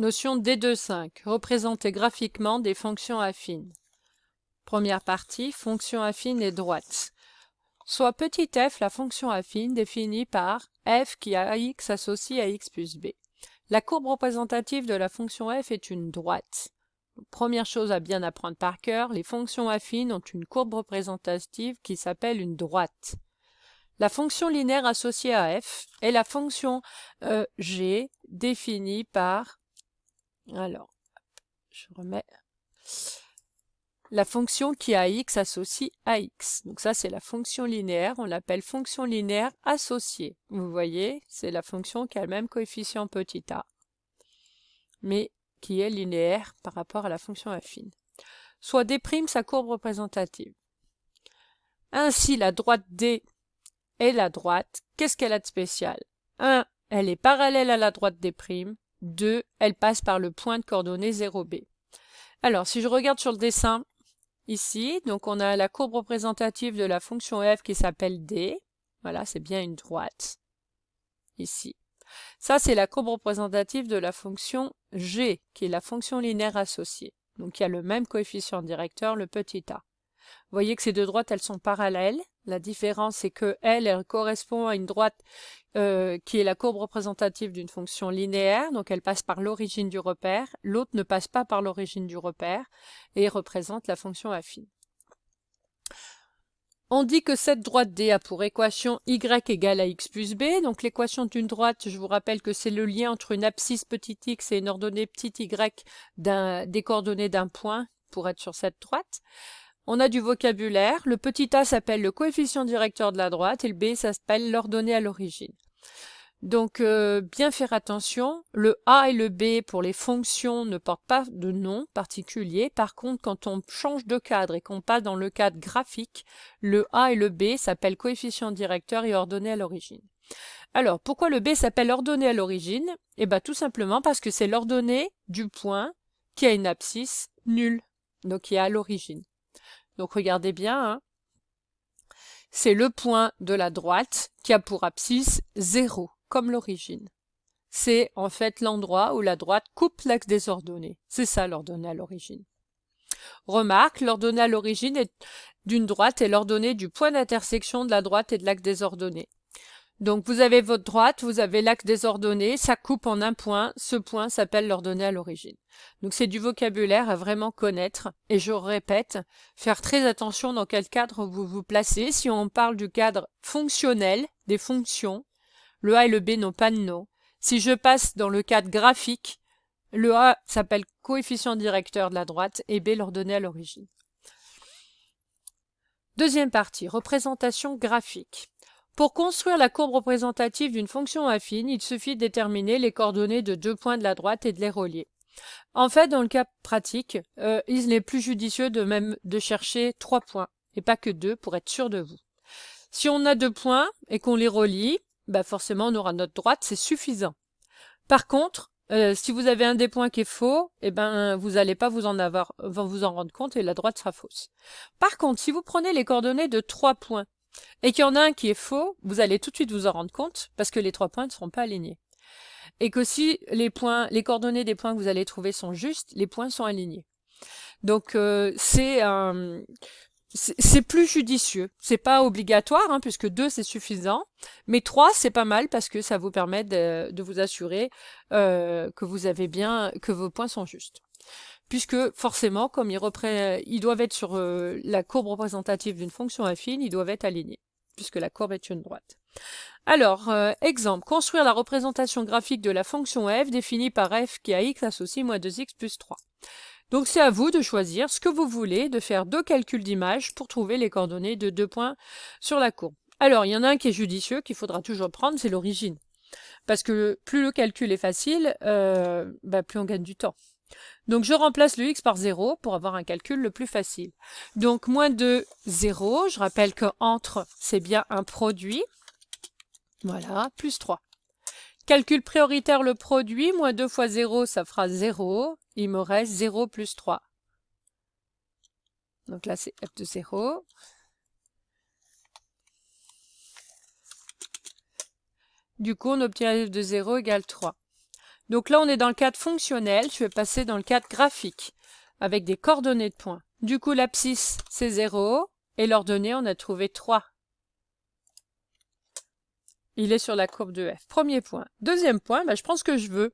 Notion D2.5. Représenter graphiquement des fonctions affines. Première partie, fonction affine et droite. Soit petit f la fonction affine définie par f qui a x associé à x plus b. La courbe représentative de la fonction f est une droite. Première chose à bien apprendre par cœur, les fonctions affines ont une courbe représentative qui s'appelle une droite. La fonction linéaire associée à f est la fonction g définie par... Alors, je remets... La fonction qui a x associe à x. Donc ça, c'est la fonction linéaire. On l'appelle fonction linéaire associée. Vous voyez, c'est la fonction qui a le même coefficient petit a, mais qui est linéaire par rapport à la fonction affine. Soit D' sa courbe représentative. Ainsi, la droite D est la droite. Qu'est-ce qu'elle a de spécial? 1. Elle est parallèle à la droite D'. 2. Elle passe par le point de coordonnées 0b. Alors, si je regarde sur le dessin, ici, donc on a la courbe représentative de la fonction f qui s'appelle D. Voilà, c'est bien une droite. Ici. Ça, c'est la courbe représentative de la fonction g, qui est la fonction linéaire associée. Donc, il y a le même coefficient directeur, le petit a. Vous voyez que ces deux droites, elles sont parallèles. La différence, c'est que elle correspond à une droite qui est la courbe représentative d'une fonction linéaire, donc elle passe par l'origine du repère. L'autre ne passe pas par l'origine du repère et représente la fonction affine. On dit que cette droite D a pour équation y égale à x plus b. Donc l'équation d'une droite, je vous rappelle que c'est le lien entre une abscisse petit x et une ordonnée petit y des coordonnées d'un point pour être sur cette droite. On a du vocabulaire. Le petit a s'appelle le coefficient directeur de la droite et le b s'appelle l'ordonnée à l'origine. Donc, bien faire attention, le a et le b pour les fonctions ne portent pas de nom particulier. Par contre, quand on change de cadre et qu'on passe dans le cadre graphique, le a et le b s'appellent coefficient directeur et ordonnée à l'origine. Alors, pourquoi le b s'appelle ordonnée à l'origine? Eh bien, tout simplement parce que c'est l'ordonnée du point qui a une abscisse nulle, donc qui est à l'origine. Donc, regardez bien, hein. C'est le point de la droite qui a pour abscisse 0. Comme l'origine. C'est en fait l'endroit où la droite coupe l'axe des ordonnées. C'est ça l'ordonnée à l'origine. Remarque, l'ordonnée à l'origine d'une droite est l'ordonnée du point d'intersection de la droite et de l'axe des ordonnées. Donc vous avez votre droite, vous avez l'axe des ordonnées, ça coupe en un point, ce point s'appelle l'ordonnée à l'origine. Donc c'est du vocabulaire à vraiment connaître, et je répète, faire très attention dans quel cadre vous vous placez. Si on parle du cadre fonctionnel, des fonctions, le a et le b n'ont pas de nom. Si je passe dans le cadre graphique, le a s'appelle coefficient directeur de la droite et b l'ordonnée à l'origine. Deuxième partie, représentation graphique. Pour construire la courbe représentative d'une fonction affine, il suffit de déterminer les coordonnées de deux points de la droite et de les relier. En fait, dans le cas pratique, il est plus judicieux de chercher 3 points et pas que 2 pour être sûr de vous. Si on a 2 points et qu'on les relie, forcément on aura notre droite, c'est suffisant. Par contre, si vous avez un des points qui est faux, vous n'allez pas vous en rendre compte et la droite sera fausse. Par contre, si vous prenez les coordonnées de 3 points et qu'il y en a un qui est faux, vous allez tout de suite vous en rendre compte parce que les 3 points ne seront pas alignés. Et que si les coordonnées des points que vous allez trouver sont justes, les points sont alignés. Donc c'est plus judicieux. C'est pas obligatoire, hein, puisque 2 c'est suffisant, mais 3 c'est pas mal parce que ça vous permet de vous assurer que vos points sont justes. Puisque forcément, comme ils doivent être sur la courbe représentative d'une fonction affine, ils doivent être alignés, puisque la courbe est une droite. Alors, exemple, construire la représentation graphique de la fonction f définie par f qui a x associé moins 2x plus 3. Donc c'est à vous de choisir ce que vous voulez, de faire 2 calculs d'image pour trouver les coordonnées de 2 points sur la courbe. Alors, il y en a un qui est judicieux, qu'il faudra toujours prendre, c'est l'origine. Parce que plus le calcul est facile, plus on gagne du temps. Donc je remplace le x par 0 pour avoir un calcul le plus facile. Donc moins 2, 0. Je rappelle que entre, c'est bien un produit. Voilà, plus 3. Calcul prioritaire le produit, moins 2 fois 0, ça fera 0. Il me reste 0 plus 3. Donc là, c'est f de 0. Du coup, on obtient f de 0 égale 3. Donc là, on est dans le cadre fonctionnel. Je vais passer dans le cadre graphique avec des coordonnées de points. Du coup, l'abscisse, c'est 0 et l'ordonnée, on a trouvé 3. Il est sur la courbe de f. Premier point. Deuxième point, je prends ce que je veux.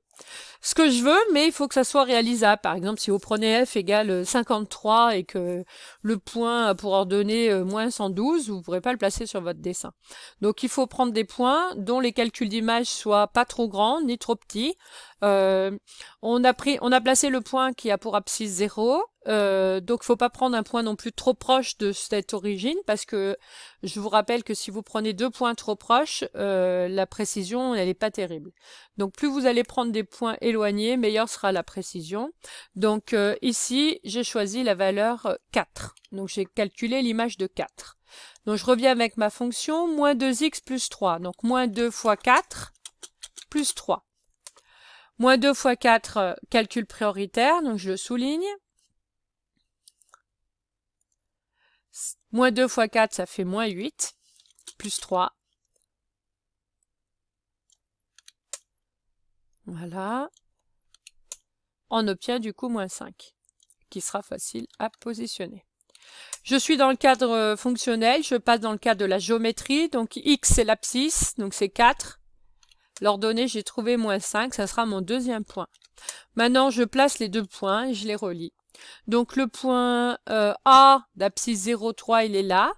Ce que je veux, mais il faut que ça soit réalisable. Par exemple, si vous prenez f égale 53 et que le point pour ordonner moins 112, vous ne pourrez pas le placer sur votre dessin. Donc, il faut prendre des points dont les calculs d'image soient pas trop grands ni trop petits. On a placé le point qui a pour abscisse 0. Donc, faut pas prendre un point non plus trop proche de cette origine parce que je vous rappelle que si vous prenez 2 points trop proches, la précision, elle n'est pas terrible. Donc, plus vous allez prendre des points éloignés, meilleure sera la précision. Donc, ici, j'ai choisi la valeur 4. Donc, j'ai calculé l'image de 4. Donc, je reviens avec ma fonction, moins 2x plus 3. Donc, moins 2 fois 4 plus 3. Moins 2 fois 4, calcul prioritaire, donc je le souligne. Moins 2 fois 4, ça fait moins 8, plus 3. Voilà. On obtient du coup moins 5, qui sera facile à positionner. Je suis dans le cadre fonctionnel, je passe dans le cadre de la géométrie. Donc x, c'est l'abscisse, donc c'est 4. L'ordonnée, j'ai trouvé moins 5, ça sera mon deuxième point. Maintenant, je place les 2 points et je les relie. Donc le point A d'abscisse 0,3, il est là.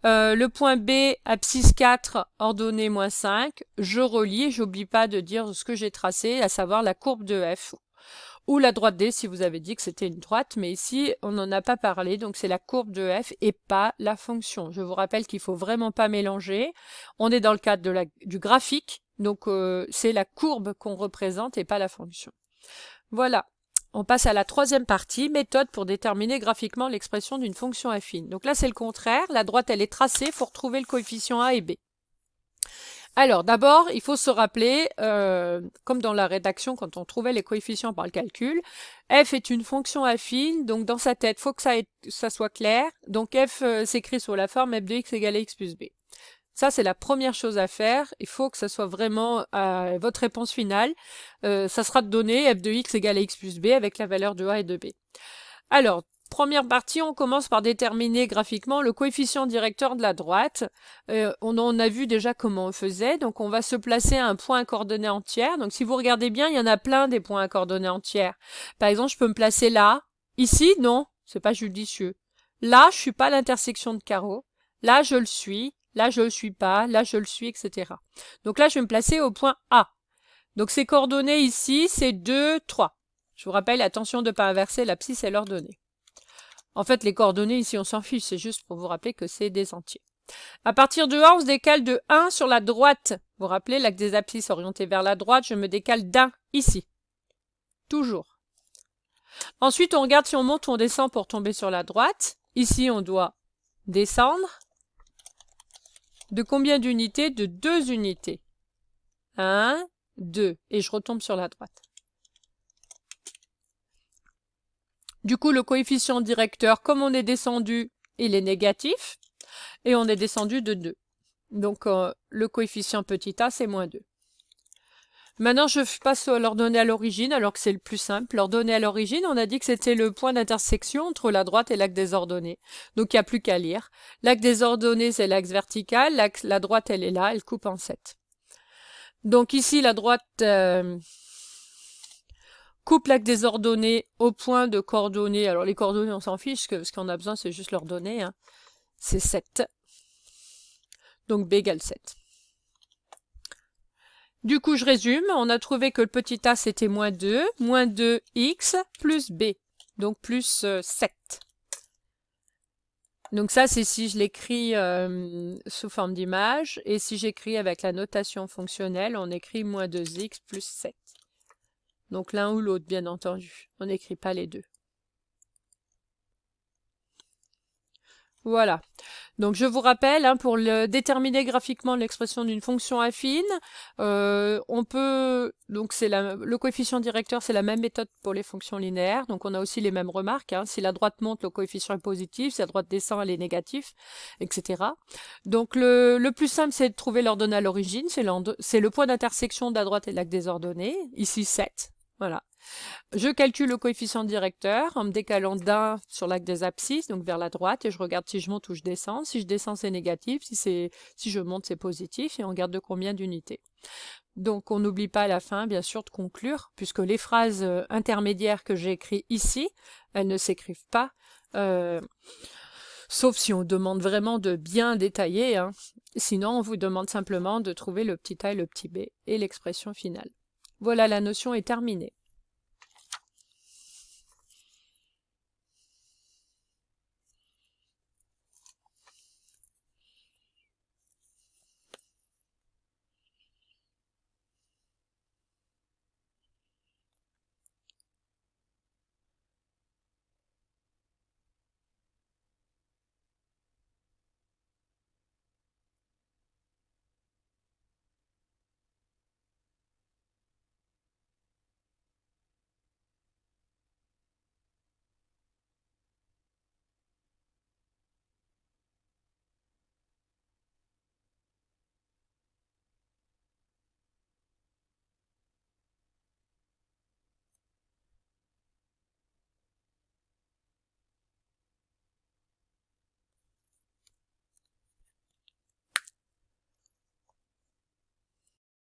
Le point B, abscisse 4, ordonnée moins 5. Je relie, j'oublie pas de dire ce que j'ai tracé, à savoir la courbe de f. Ou la droite D si vous avez dit que c'était une droite, mais ici on n'en a pas parlé, donc c'est la courbe de f et pas la fonction. Je vous rappelle qu'il faut vraiment pas mélanger. On est dans le cadre de du graphique, donc c'est la courbe qu'on représente et pas la fonction. Voilà. On passe à la troisième partie, méthode pour déterminer graphiquement l'expression d'une fonction affine. Donc là, c'est le contraire. La droite, elle est tracée. Il faut retrouver le coefficient A et B. Alors, d'abord, il faut se rappeler, comme dans la rédaction, quand on trouvait les coefficients par le calcul, f est une fonction affine. Donc, dans sa tête, il faut que ça soit clair. Donc, f s'écrit sous la forme f de x égale à x plus b. Ça, c'est la première chose à faire. Il faut que ça soit vraiment votre réponse finale. Ça sera de donner f de x égale à x plus b avec la valeur de a et de b. Alors, première partie, on commence par déterminer graphiquement le coefficient directeur de la droite. On en a vu déjà comment on faisait. Donc, on va se placer à un point à coordonnées entières. Donc, si vous regardez bien, il y en a plein des points à coordonnées entières. Par exemple, je peux me placer là. Ici, non, c'est pas judicieux. Là, je suis pas à l'intersection de carreaux. Là, je le suis. Là, je le suis pas. Là, je le suis, etc. Donc là, je vais me placer au point A. Donc, ces coordonnées ici, c'est 2, 3. Je vous rappelle, attention de ne pas inverser l'abscisse et l'ordonnée. En fait, les coordonnées ici, on s'en fiche. C'est juste pour vous rappeler que c'est des entiers. À partir de A, on se décale de 1 sur la droite. Vous vous rappelez, l'axe des abscisses orienté vers la droite, je me décale d'1 ici. Toujours. Ensuite, on regarde si on monte ou on descend pour tomber sur la droite. Ici, on doit descendre. De combien d'unités? De 2 unités. 1, 2. Et je retombe sur la droite. Du coup, le coefficient directeur, comme on est descendu, il est négatif. Et on est descendu de 2. Donc, le coefficient petit a, c'est moins 2. Maintenant, je passe à l'ordonnée à l'origine, alors que c'est le plus simple. L'ordonnée à l'origine, on a dit que c'était le point d'intersection entre la droite et l'axe des ordonnées. Donc, il n'y a plus qu'à lire. L'axe des ordonnées, c'est l'axe vertical. La droite, elle est là, elle coupe en 7. Donc, ici, la droite coupe l'axe des ordonnées au point de coordonnées. Alors, les coordonnées, on s'en fiche, parce qu'on a besoin, c'est juste l'ordonnée. Hein. C'est 7. Donc, b égale 7. Du coup, je résume. On a trouvé que le petit a, c'était moins 2x plus b. Donc, plus 7. Donc ça, c'est si je l'écris sous forme d'image. Et si j'écris avec la notation fonctionnelle, on écrit moins 2x plus 7. Donc l'un ou l'autre, bien entendu. On n'écrit pas les deux. Voilà. Donc je vous rappelle, hein, pour déterminer graphiquement l'expression d'une fonction affine, on peut, donc le coefficient directeur, c'est la même méthode pour les fonctions linéaires, donc on a aussi les mêmes remarques, hein. Si la droite monte, le coefficient est positif, si la droite descend, elle est négative, etc. Donc le plus simple, c'est de trouver l'ordonnée à l'origine, c'est le point d'intersection de la droite et de l'axe des ordonnées, ici 7, voilà. Je calcule le coefficient directeur en me décalant d'un sur l'axe des abscisses, donc vers la droite, et je regarde si je monte ou je descends. Si je descends, c'est négatif. Si je monte, c'est positif. Et on regarde de combien d'unités. Donc, on n'oublie pas à la fin, bien sûr, de conclure, puisque les phrases intermédiaires que j'ai écrites ici, elles ne s'écrivent pas, sauf si on demande vraiment de bien détailler, hein. Sinon, on vous demande simplement de trouver le petit a et le petit b et l'expression finale. Voilà, la notion est terminée.